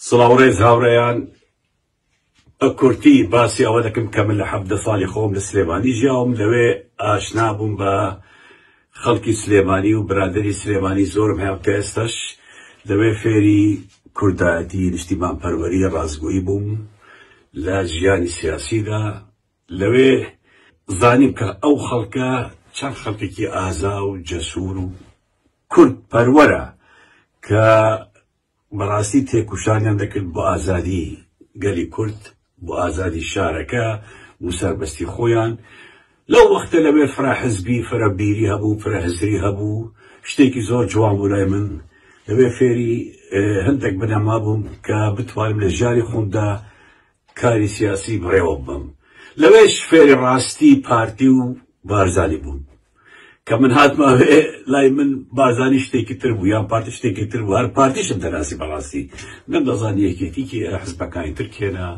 سڵاوڕێز هاوڕێیان کورتی باسی ئەوە دەکەم کە من لە 17 ساڵی خۆم لە سلێمانی ژیاوم لەوێ ئاشنا بووم بە خەڵکی سلێمانی و برادری سلێمانی زۆرم هەیە کە ئێستاش لەوێ فێری کوردایەتی نیشتیمان پەروەری ڕازگۆیی بووم لە ژیانی سیاسیدا لەوێ زانیم کە ئەو خەڵکە چەند خەڵکێکی ئازا و جەسوور و کورد پەروەرە کە بەڕاستی تێکوشانیان دەکرد بۆ ئازادی گەلی کورد بۆ ئازادی شارەکە و سەربەستی خۆیان لەو وەختە لەوێ فراحزبی فرەبیری هەبوو فرەحزری هەبوو شتێکی زۆر جوان بوو لای من لەوێ فێری هەندێک بنەما بووم کە بتوانم لە ژیانی خۆمدا کاری سیاسی بڕێوە بم لەوێش فێری ڕاستی پارتی و بارزانی بووم کە من هاتمەوێ لای من بارزانی شتێکی تر بوو یان پارتی شتێکی تر بوو هەر پارتیشم دەناسی بەڕاستی نەمدەزانی یەکێتیکی حزبەکانی تر کێنا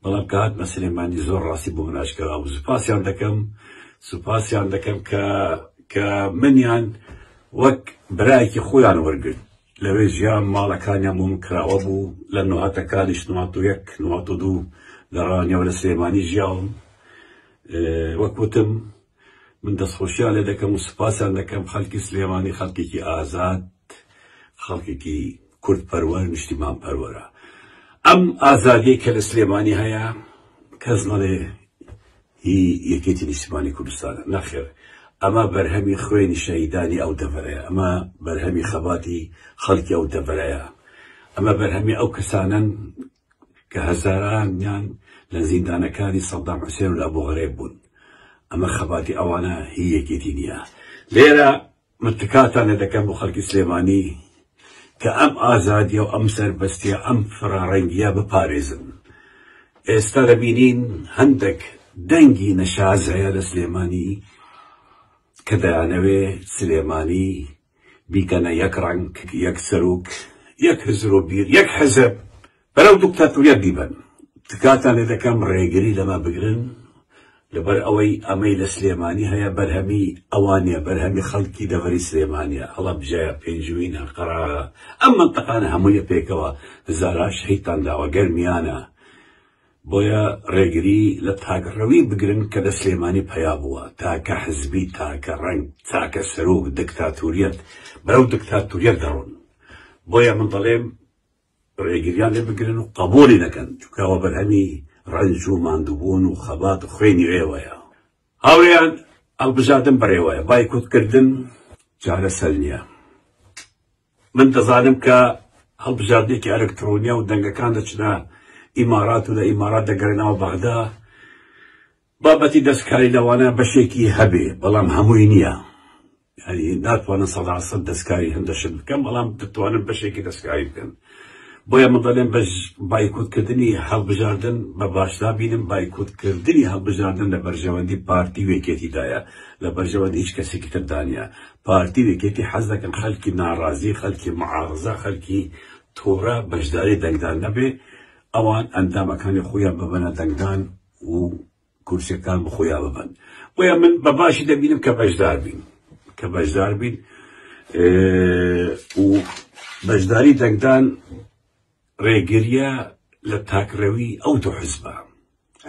بەڵام کە هاتمە سلێمانی زۆر ڕاستی بۆ من ئاشکرا بوو سوپاسیان دەکەم کە منیان وەک برایەکی خۆیان وەرگرت لەوێ ژیان ماڵەکانیان بۆم کراوە بوو لە نۆهەتەکانی 91 92 لە ڕانیەوە لە سلێمانی ژیاوم وەک وتم من دەستخۆشیان لێ دەکەم و سوپاسیان دەکەم خەڵکی سلێمانی خەڵکێکی ئازاد خەڵکێکی کورد پەروەر نیشتیمان پەروەرە ئەم ئازادیە کە لە سلێمانی هەیە کەس نەڵێ هی یەکێتی نیشتیمانی کوردستانە نەخێر ئەمە بەرهەمی خوێنی شەهیدانی ئەو دەڤەرەیە ئەمە بەرهەمی خەباتی خەڵکی ئەو دەڤەرەیە ئەمە بەرهەمی ئەو کەسانن کە هەزارانیان لە زیندانەکانی سەدام حوسێن و لە ئەبوو غەرێب بوون ئەمە خەباتی ئەوانە هی یەکێتی نییە لێرە من تکاتان لێ دەکەم بۆ خەڵکی سلێمانی کە ئەم ئازادیە و ئەم سەربەستیە ئەم فراڕەنگیە بپارێزن ئێستا دەبینین هەندێک دەنگی نەشاز هەیە لە سلێمانی کە دەیانەوێ سلێمانی بیکەنە یەک ڕەنگ یەک سەرۆک یەک حزب و بیر یەک حزب بەرەو دیکتاتۆریەت دیبن تکاتان لێ دەکەم ڕێگری لەمە بگرن لەبەر ئەوەی ئەمەی لە سلێمانی هەیە بەرهەمی ئەوانیە بەرهەمی خەڵکی دەڤەری سلێمانیە هەڵەبجەیە پێنجوینە قەراغە ئەم منتەقانە هەموویە پێکەوە هزارا شەهیدتان داوە گەرمیانە بۆیە ڕێگری لە تاکڕەوی بگرن کە لە سلێمانی پەیا بووە تاکە حزبی تاکە ڕەنگ تاکە سەرۆک دیکتاتۆریەت بەرەو دیکتاتۆریەت دەڕۆن بۆیە من دەڵێم ڕێگریان لێ بگرن و قبوڵی نەکەن چونکەوە بەرهەمی ڕەنج و ماندووبوون و خەبات و خوێنی ئێوەیە هاوڕێیان هەڵبژاردن بەڕێوەیە بایکوتکردن جارە سەر نییە من دەزانم کە هەڵبژاردنێکی ئەلکترۆنیە و دەنگەکان دەچنە ئیمارات و لە ئیمارات دەگەڕێنەوە بەغدا بابەتی دەستکاری لەوانە بەشێکی هەبێ بەڵام هەمووی نییە یعنی ناتوانن 100% دەستکاری هەندەشت بکەم بەڵام دەتوانن بەشێکی دەستکاری بکەن بۆیە من دەڵێم بە بایکوتکردنی هەڵبژاردن بە باشدا بینم بایکوتکردنی هەڵبژاردن لە بەرژەوەندی پارتی وێکێتیدایە لە بەرژەوەندی هیچ کەسێکی تردانە پارتی وێکێتی حەز دەکەن خەڵکی ناڕازی خەڵکی معارزە خەڵکی تۆڕە بەشداری دەنگدان نەبێ ئەوان ئەندامەکانی خۆیان ببەنە دەنگدان و کورسیەکان بخۆیان ببەن بۆیە من بە باشی دەبینم کە بەشدار بین و بەشداری دەنگدان ڕێگریە لە تاکڕەوی ئەو دوو حزبە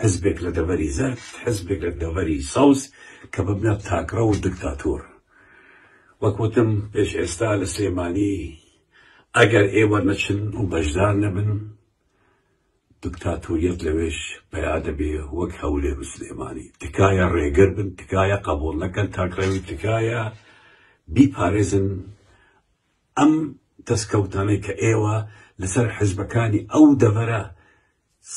حزبێک لە دەڤەری زەرد حزبێک لە دەڤەری سەوز کە ببنە تاکڕە و دیکتاتۆر وەک وتم پێش ئێستا لە سلێمانی ئەگەر ئێوە نەچن و بەشدار نەبن دیکتاتۆریەت لەوێش پەیا دەبێ وەک هەولێر و سلێمانی تکایە ڕێگر بن تکایە قبوڵ نەکەن تاکڕەوی تکایە بیپارێزن ئەم دەستکەوتانەی کە ئێوە لەسەر حزبەکانی ئەو دەڤەرە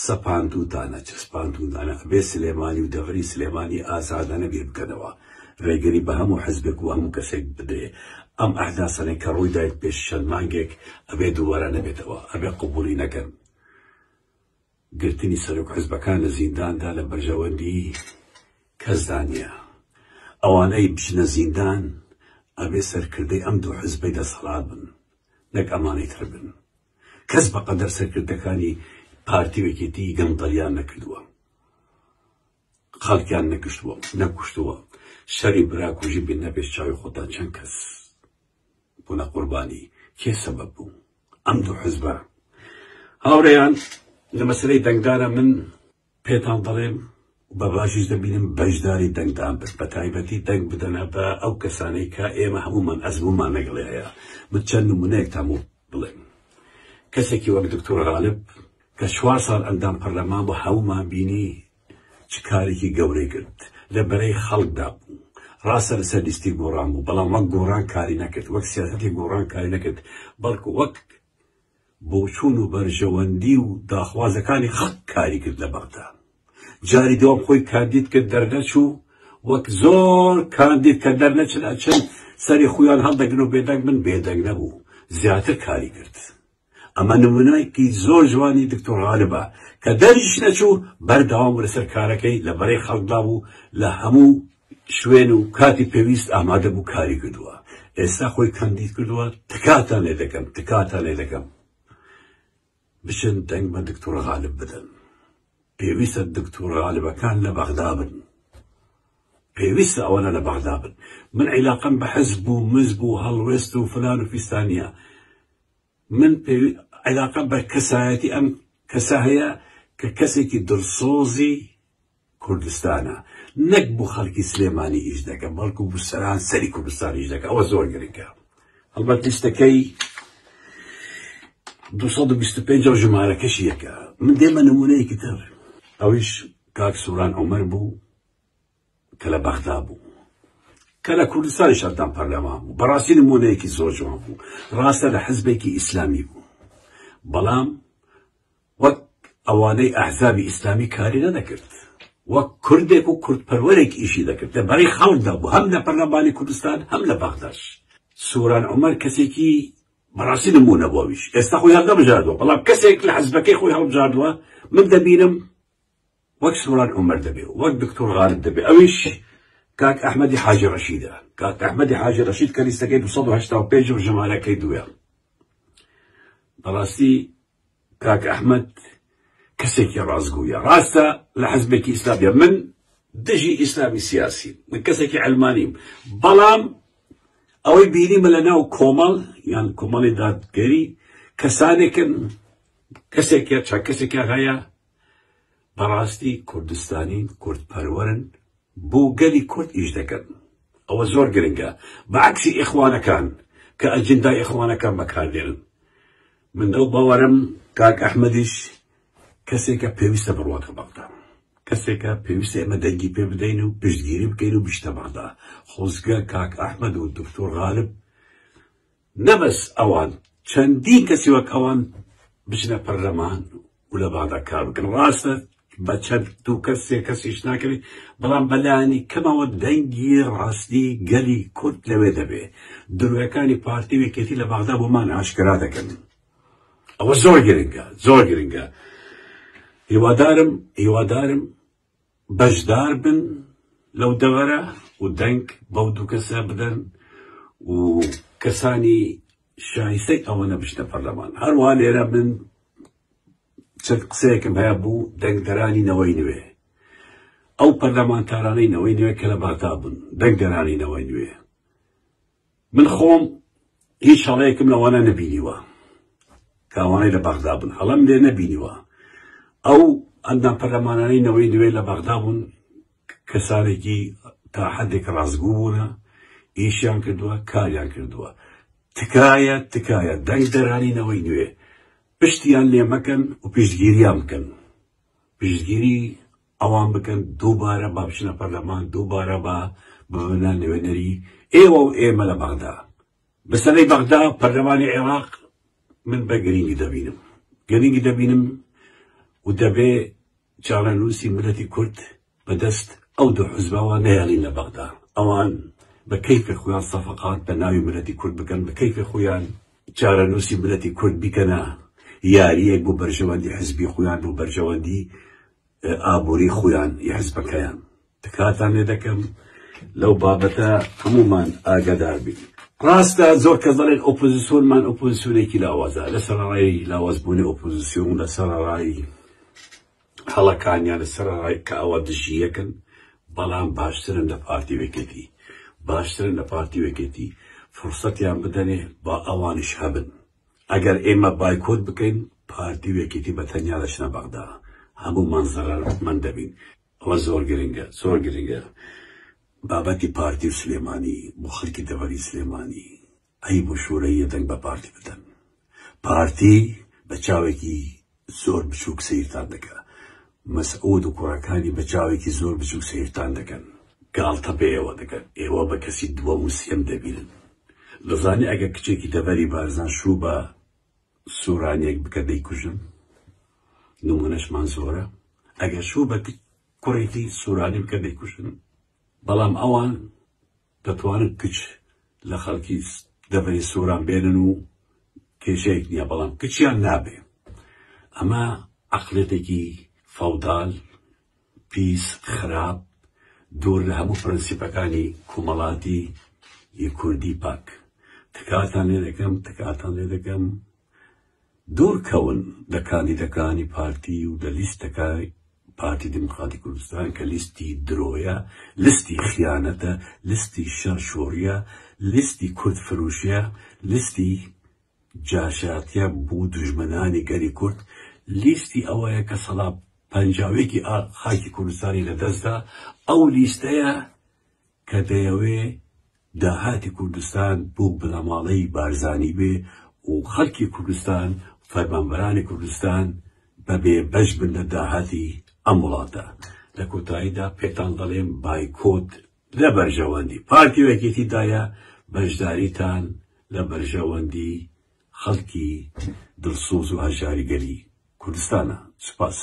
سەپاندوودانە چەسپاندوودانە بێ سلێمانی و دەڤەری سلێمانی ئازادانە بیر بکەنەوە ڕێگەری بە هەموو حزبێک و هەموو کەسێک بدرێ ئەم ئەحداسانەی کە ڕووی دایت پێش چەند مانگێک ئەبێ دووبارە نەبێتەوە ئەبێ قبوڵی نەکەن گرتنی سەرۆک حزبەکان لە زینداندا لە بەرژەوەندی کەسدا نییە ئەوانەی بچنە زیندان ئەبێ سەرکردەی ئەم دوو حزبەی دەسەڵات بن نەک ئەمانەی تر بن کەس بەقەدەر سەرکردەکانی پارتی وێکێتی گەندەڵیان نەکردووە خەڵکیان نەکوشتووە شەری براکوژی بین نەبێت چاوی خۆتان چەند کەس بوونە قوربانی کێ سەبەب بوو ئەم دوو حزبە هاوڕێیان لە مەسەلەی دەنگدانە من پێتان دەڵێم بە باشیش دەبینم بەشداری دەنگدان بن بە تایبەتی دەنگ بدەنە بە ئەو کەسانەی کە ئێمە هەمومان ئەزمومان لەگەڵێ هەیە من چەند نمونەیەکتان بڵێم کەسێکی وەک دکتۆر غالب کە 4 ساڵ ئەندام پەرلەمان بۆ هەمومان بینی چ کارێکی گەورەی کرد لە بەرەی خەڵکدا بوو ڕاستە لەسەر لیستی گۆڕان بوو بەڵام وەک گۆڕان کاری نەکرد وەک سیاسەتی گۆڕان کاری نەکرد بەڵکو وەک بۆچوون و بەرژەوەندی و داخوازەکانی خەڵک کاری کرد لە بەغدا جاری دوام خۆی کاندید کرد دەرنەچوو وەک زۆر کاندید کە دەرنەچن ئەچن سەری خۆیان هەڵدەگرن و بێدەنگ من بێدەنگ نەبوو زیاتر کاری کرد ئەمە نمونەیەکی زۆر جوانی دکتۆر غالبە کە دەریش نەچوو بەردەوام لەسەر کارەکەی لە بەرەی خەڵکدا بوو لە هەموو شوێن و کاتی پێویست ئامادە بوو کاری کردووە ئێستا خۆی کاندید کردووە تکاتان لێ دەکەم بچن دەنگ بە دکتۆر غالب بدەن پێویستە دکتۆر غالبەکان لە بەغدا بن پێویستە ئەوەنە لە بەغدا بن من عیلاقەم بە حزب و مزب و هەڵوێست و فلان و فیستانیە من عیلاقەم بە کەسایەتی ئەم کەسا هەیە کە کەسێکی دڵسۆزی کوردستانە نەک بوو خەڵکی سلێمانی ئیش دەکە بەڵکو بوو سەران سەری کوردستان ئیش دەکە ئەوە زۆر گرنگە هەڵبەت لیستەکەی 225 ژمارەکەشی یەکە من دێمە نمونەیەکی تر ئەویش کاک سووران عومەر بوو کە لە بەغدا بوو کە لە کوردستانی شەردان پەرلەمان بوو بەڕاستی نمونەیەکی زۆر جوان بوو ڕاستە لە حزبێکی ئیسلامی بوو بەڵام وەک ئەوانەی ئەحزابی ئیسلامی کاری نەدەکرد وەک کوردێک و کوردپەروەرێک ئیشی دەکرد لە بەرەی خەڵکدا بوو هەم لە پەرلەمانی کوردستان هەم لە بەغداش سووران عومەر کەسێکی بەڕاستی نمونە بۆویش ئێستا خۆی هەڵدەبژاردووە بەڵام کەسێک لە حزبەکەی خۆی هەڵبژاردووە من دەبینم وەک سووران عومەر دەبێ وەک دکتۆر غالب دەبێ ئەویش کاک ئەحمەدی حاجی ڕەشیدە کاک ئەحمەدی حاجی ڕەشید کە لیستەکەی 285 و ژمارەکەی دووە بەڕاستی کاک ئەحمەد کەسێکی ڕازگویە ڕاستە لە حزبێکی ئیسلامیە من دژی ئیسلامی سیاسی من کەسێکی علمانیم بەڵام ئەوەی بینیمە لە ناو کۆمەڵ یان کۆمەڵی دادگەری کەسانێکن کەسێکە هەیە بەڕاستی کوردستانین کوردپەروەرن بۆ گەلی کورد ئیش دەکەن ئەوە زۆر گرنگە بەعکسی ئیخوانەکان کە ئەجندای ئیخوانەکان بەکاردێنن من ئەو باوەرم کاک ئەحمەدیش کەسێکە پێویستە بڕواتە بەغدا کەسێکە پێویستە ئێمە دەنگی پێ بدەین و پشتگیری بکەین و بشتە بەغدا خۆزگە کاک ئەحمەد و دکتۆر غالب نەبەس ئەوان چەندین کەسی وەک ئەوان بچنە پەرلەمان و لە بەغدا کار بکەن ڕاستە بە چەند دوو کەسیش ناکەوێت بەڵام بەلایانی کەمەوە دەنگی ڕاستی گەلی کورد لەوێ دەبێ درویەکانی پارتی وێکێتی لە بەغدا بۆمان ئاشکرا دەکەن ئەوە زۆر گرنگە هیوادارم بەشدار بن لەو دەوەرە و دەنگ بەو دوو کەسە بدەن و کەسانی شایستەی ئەوە نەبشتە پەرلەمان هەروەها لێرە من چەند قسەیەکم هەیە بوو دەنگدەرانی نەوەی نوێ ئەو پەرلەمانتارانەی نەوەی نوێ کە لە بەغدا بوون دەنگدەرانی نەوەی نوێ من خۆم هیچ هەڵەیەکم لەوانە نەبینیوە کە ئەوانەی لە بەغدا بوون هەڵەم لێ نەبینیوە ئەو ئەندام پەرلەمانانەی نەوەی نوێ لە بەغدا بوون کەسانێکی تا حەدێک ڕازگوو بوونە ئیشیان کردووە کاریان کردووە تکایە دەنگدەرانی نەوەی نوێ پشتیان لێ مەکەن و پشتگیریان بکەن پشتگیری ئەوان بکەن دووبارە با بچنە پەرلەمان دووبارە با ببنە نوێنەری ئێوە و ئێمە لە بەغدا بەسەرەی بەغدا پەرلەمانی عێراق من بە گرنگی دەبینم و دەبێ چارەنووسی ملەتی کورد بەدەست ئەو دوو حزبەوە نەیەڵین لە بەغدا ئەوان بە کەیفی خۆیان سەفەقات بە ناوی ملەتی کورد بکەن بە کەیفی خۆیان چارەنووسی ملەتی کورد بیکەنە یاریەک بۆ بەرژەوەندی حزبی خۆیان بۆ بەرژەوەندی ئابووری خۆیان یا حزبەکەیان تکاتان لێ دەکەم لەو بابەتە هەمومان ئاگادار بین ڕاستە زۆر کەس دەڵێن ئۆپۆزیسیۆنمان ئۆپۆزیسیۆنێکی لاوازە لەسەر ڕای لاوازبوونی ئۆپۆزیسیۆن لەسەر ڕای هەڵەکانیان لەسەر ڕای کە ئەوە دژی یەکن بەڵام باشترن لە پارتی وێکێتی فرسەتیان بدەنێ با ئەوانش هەبن ئەگەر ئێمە بایکۆت بکەین پارتی و یەکێتی بەتەنیا دەچنە بەغدا هەموو مەنزەرەمەند دەبین ئەوە زۆر گرنگە بابەتی پارتی و سلێمانی بۆ خەڵکی دەڤەری سلێمانی ئەی بۆ شوورەیە دەنگ بە پارتی بدەن پارتی بە چاوێکی زۆر بچووک سیرتان دەکە مەسعود و کوڕەکانی بە چاوێکی زۆر بچووک سیرتان دەکەن گاڵتە بە ئێوە دەکەن ئێوە بە کەسی دووەم و سێم دەبینن دەزانی ئەگە کچێکی دەڤەری بارزان شوو بە سوورانێک بکە دەیکوژن نمونەشمان زۆرە ئەگە شوو بە کوڕێکی سوورانی بکە دەیکوژن بەڵام ئەوان دەتوانن کچ لە خەڵکی دەڤەری سووران بێنن و کێشەیەک نییە بەڵام کچیان نابێ ئەمە عەقڵێتێکی فەودال پیس خراپ دوور لە هەموو پرەنسیپەکانی کۆمەڵاتی کوردی پاک تکاتان لێ دەکەم دوور کەون لە کاندیدەکانی پارتی و لە لیستەکەی پارتی دموکراتی کوردستان کە لیستی درۆیە لیستی خیانەتە لیستی شەڕشۆڕیە لیستی کورد فروشیە لیستی جاشاتیە بۆ دوژمنانی گەری کورد لیستی ئەوەیە کە سەڵا پەنجاوێکی خاکی کوردستانی لەدەستدا ئەو لیستەیە کە دەیەوێ داهاتی کوردستان بۆ بڵەماڵەی بارزانی بێ و خەڵکی کوردستان فەرمانبەرانی کوردستان بەبێ بەش بن لە داهاتی ئەم وڵاتە لە کۆتاییدا پێتان دەڵێم بایکۆت لە بەرژەوەندی پارتی و یەکێتیدایە بەشداریتان لە بەرژەوەندی خەڵکی دڵسۆز و هەژاریگەری کوردستانە سوپاس